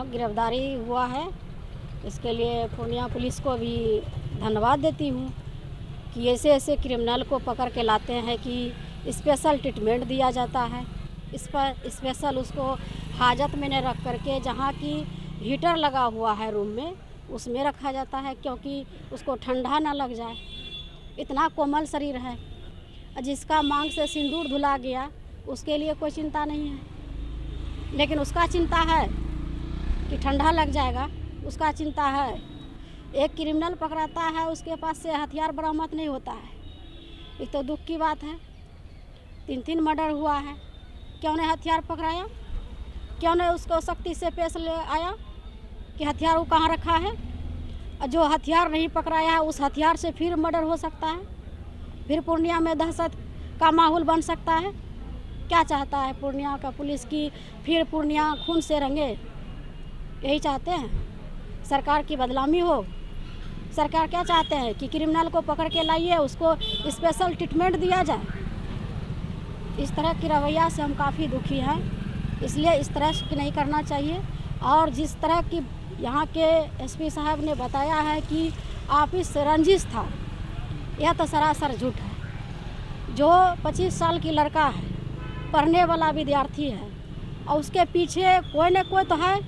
हाँ, गिरफ्तारी हुआ है। इसके लिए पूर्णिया पुलिस को भी धन्यवाद देती हूँ कि ऐसे ऐसे क्रिमिनल को पकड़ के लाते हैं कि स्पेशल ट्रीटमेंट दिया जाता है। इस पर स्पेशल उसको हाजत में न रख करके जहाँ की हीटर लगा हुआ है रूम में उसमें रखा जाता है, क्योंकि उसको ठंडा ना लग जाए। इतना कोमल शरीर है। जिसका मांग से सिंदूर धुला गया उसके लिए कोई चिंता नहीं है, लेकिन उसका चिंता है कि ठंडा लग जाएगा, उसका चिंता है। एक क्रिमिनल पकड़ाता है, उसके पास से हथियार बरामद नहीं होता है। ये तो दुख की बात है। 3 मर्डर हुआ है, क्यों नहीं हथियार पकड़ाया? क्यों नहीं उसको सख्ती से पेश ले आया कि हथियार वो कहाँ रखा है? और जो हथियार नहीं पकड़ाया है उस हथियार से फिर मर्डर हो सकता है, फिर पूर्णिया में दहशत का माहौल बन सकता है। क्या चाहता है पूर्णिया का पुलिस की फिर पूर्णिया खून से रंगे? यही चाहते हैं सरकार की बदनामी हो। सरकार क्या चाहते हैं कि क्रिमिनल को पकड़ के लाइए, उसको स्पेशल ट्रीटमेंट दिया जाए। इस तरह की रवैया से हम काफ़ी दुखी हैं, इसलिए इस तरह से नहीं करना चाहिए। और जिस तरह की यहाँ के एसपी साहब ने बताया है कि आपस रंजिश था, यह तो सरासर झूठ है। जो 25 साल की लड़का है, पढ़ने वाला विद्यार्थी है, और उसके पीछे कोई न कोई तो है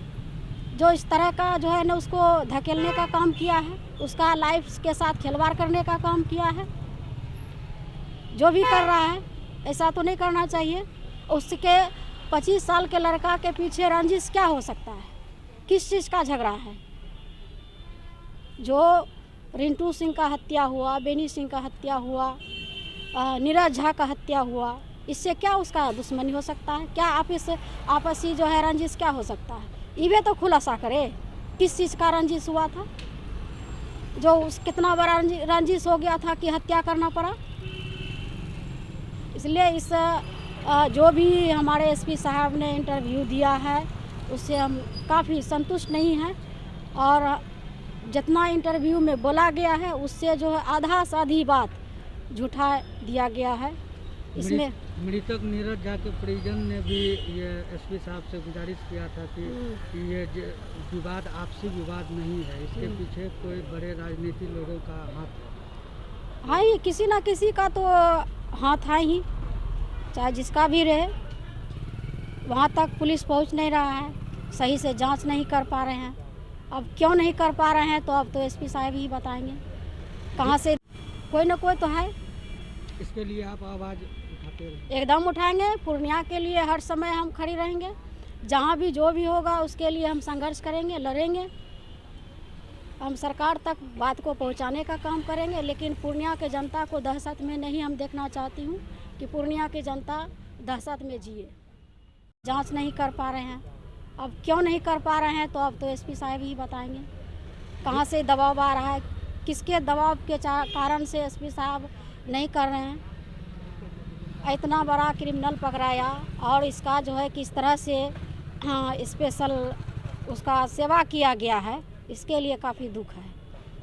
जो इस तरह का जो है ना उसको धकेलने का काम किया है, उसका लाइफ के साथ खिलवाड़ करने का काम किया है। जो भी कर रहा है ऐसा तो नहीं करना चाहिए। उसके 25 साल के लड़का के पीछे रंजिश क्या हो सकता है? किस चीज़ का झगड़ा है? जो रिंटू सिंह का हत्या हुआ, बेनी सिंह का हत्या हुआ, नीरज झा का हत्या हुआ, इससे क्या उसका दुश्मनी हो सकता है? क्या आपसी जो है रंजिश क्या हो सकता है? ये तो खुलासा करे किस चीज़ का रंजिश हुआ था, जो उस कितना बड़ा रंजिश हो गया था कि हत्या करना पड़ा। इसलिए इस जो भी हमारे एसपी साहब ने इंटरव्यू दिया है उससे हम काफ़ी संतुष्ट नहीं हैं। और जितना इंटरव्यू में बोला गया है उससे जो है आधा से आधी बात झूठा दिया गया है। इसमें मृतक नीरज झा के परिजन ने भी ये एसपी साहब से गुजारिश किया था कि ये विवाद आपसी विवाद नहीं है, इसके पीछे कोई बड़े राजनीतिक लोगों का हाथ है। हाँ, ये किसी ना किसी का तो हाथ है ही, चाहे जिसका भी रहे। वहाँ तक पुलिस पहुँच नहीं रहा है, सही से जांच नहीं कर पा रहे हैं। अब क्यों नहीं कर पा रहे हैं तो अब तो एसपी साहब ही बताएंगे। कहाँ से कोई ना कोई तो है। इसके लिए आप आवाज़ उठाते रहे? एकदम उठाएंगे। पूर्णिया के लिए हर समय हम खड़ी रहेंगे। जहाँ भी जो भी होगा उसके लिए हम संघर्ष करेंगे, लड़ेंगे। हम सरकार तक बात को पहुँचाने का काम करेंगे, लेकिन पूर्णिया के जनता को दहशत में नहीं हम देखना चाहती हूँ कि पूर्णिया की जनता दहशत में जिए। जांच नहीं कर पा रहे हैं, अब क्यों नहीं कर पा रहे हैं तो अब तो एसपी साहब ही बताएंगे। कहाँ से दबाव आ रहा है, किसके दबाव के कारण से एसपी साहब नहीं कर रहे हैं। इतना बड़ा क्रिमिनल पकड़ाया और इसका जो है किस तरह से स्पेशल उसका सेवा किया गया है, इसके लिए काफ़ी दुख है।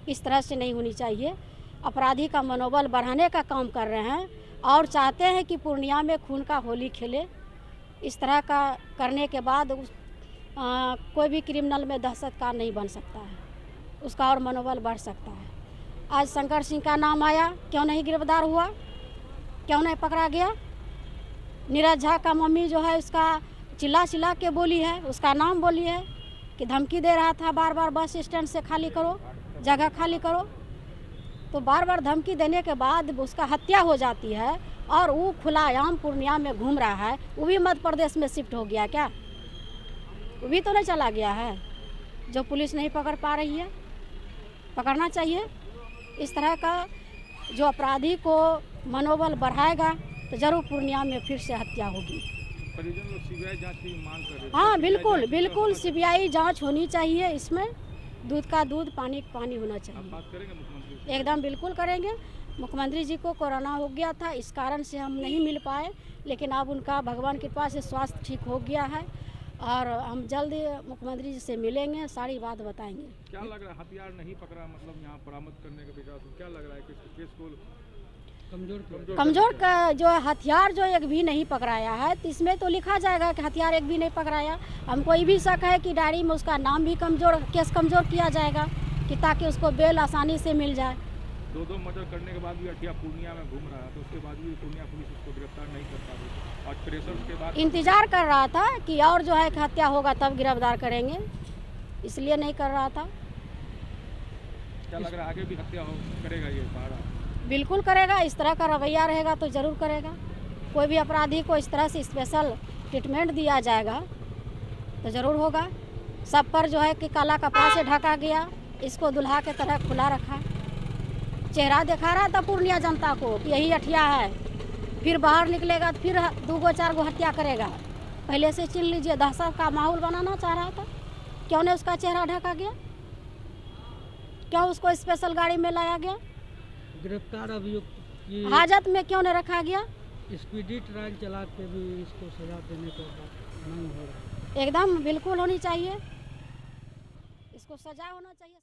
इस तरह से नहीं होनी चाहिए। अपराधी का मनोबल बढ़ाने का काम कर रहे हैं और चाहते हैं कि पूर्णिया में खून का होली खेले। इस तरह का करने के बाद कोई भी क्रिमिनल में दहशत का नहीं बन सकता है, उसका और मनोबल बढ़ सकता है। आज शंकर सिंह का नाम आया, क्यों नहीं गिरफ्तार हुआ, क्यों नहीं पकड़ा गया? नीरज झा का मम्मी जो है उसका चिल्ला के बोली है, उसका नाम बोली है कि धमकी दे रहा था बार बार बस स्टैंड से खाली करो, जगह खाली करो। तो बार बार धमकी देने के बाद उसका हत्या हो जाती है और वो खुलाआम पूर्णिया में घूम रहा है। वो भी मध्य प्रदेश में शिफ्ट हो गया क्या? वो भी तो नहीं चला गया है जो पुलिस नहीं पकड़ पा रही है। पकड़ना चाहिए। इस तरह का जो अपराधी को मनोबल बढ़ाएगा तो जरूर पूर्णिया में फिर से हत्या होगी। परिजन लोग सीबीआई जांच की मांग कर रहे हैं। हाँ, बिल्कुल बिल्कुल सीबीआई जांच होनी चाहिए। इसमें दूध का दूध, पानी का पानी होना चाहिए। बात करेंगे मुख्यमंत्री से? एकदम बिल्कुल करेंगे। मुख्यमंत्री जी को कोरोना हो गया था, इस कारण से हम नहीं मिल पाए, लेकिन अब उनका भगवान की कृपा से स्वास्थ्य ठीक हो गया है और हम जल्द मुख्यमंत्री जी से मिलेंगे, सारी बात बताएंगे। क्या लग रहा है, हथियार नहीं पकड़ा मतलब यहाँ बरामद करने के विचार से क्या लग रहा है कि केस को कमजोर का जो हथियार जो एक भी नहीं पकड़ाया है, तो इसमें तो लिखा जाएगा कि हथियार एक भी नहीं पकड़ाया। हमको ये भी शक है कि डायरी में उसका नाम भी केस कमजोर किया जाएगा कि ताकि उसको बेल आसानी से मिल जाए। दो मर्डर करने के बाद भी अठिया पूर्णिया में घूम रहा है, तो उसके बाद भी पूर्णिया पुलिस उसको गिरफ्तार नहीं कर पा रही। और प्रेशर के बाद इंतजार कर रहा था कि और जो है कि हत्या होगा तब गिरफ्तार करेंगे, इसलिए नहीं कर रहा था। क्या लग रहा है आगे भी हत्या करेगा ये पहाड़ा? बिल्कुल करेगा, इस तरह का रवैया रहेगा तो ज़रूर करेगा। कोई भी अपराधी को इस तरह से स्पेशल ट्रीटमेंट दिया जाएगा तो ज़रूर होगा। सब पर जो है कि काला कपड़ा से ढका गया, इसको दुल्हा के तरह खुला रखा, चेहरा दिखा रहा था पूर्णिया जनता को कि यही अठिया है। फिर बाहर निकलेगा तो फिर 2-4 हत्या करेगा। पहले से चिन लीजिए, दहशत का माहौल बनाना चाह रहा था। क्यों ने उसका चेहरा ढका गया? क्यों उसको स्पेशल गाड़ी में लाया गया? गिरफ्तार अभियुक्त की हाजत में क्यों नहीं रखा गया? स्पीडी ट्रायल चला के भी इसको सजा देने का मांग हो रहा है। एकदम बिल्कुल होनी चाहिए, इसको सजा होना चाहिए।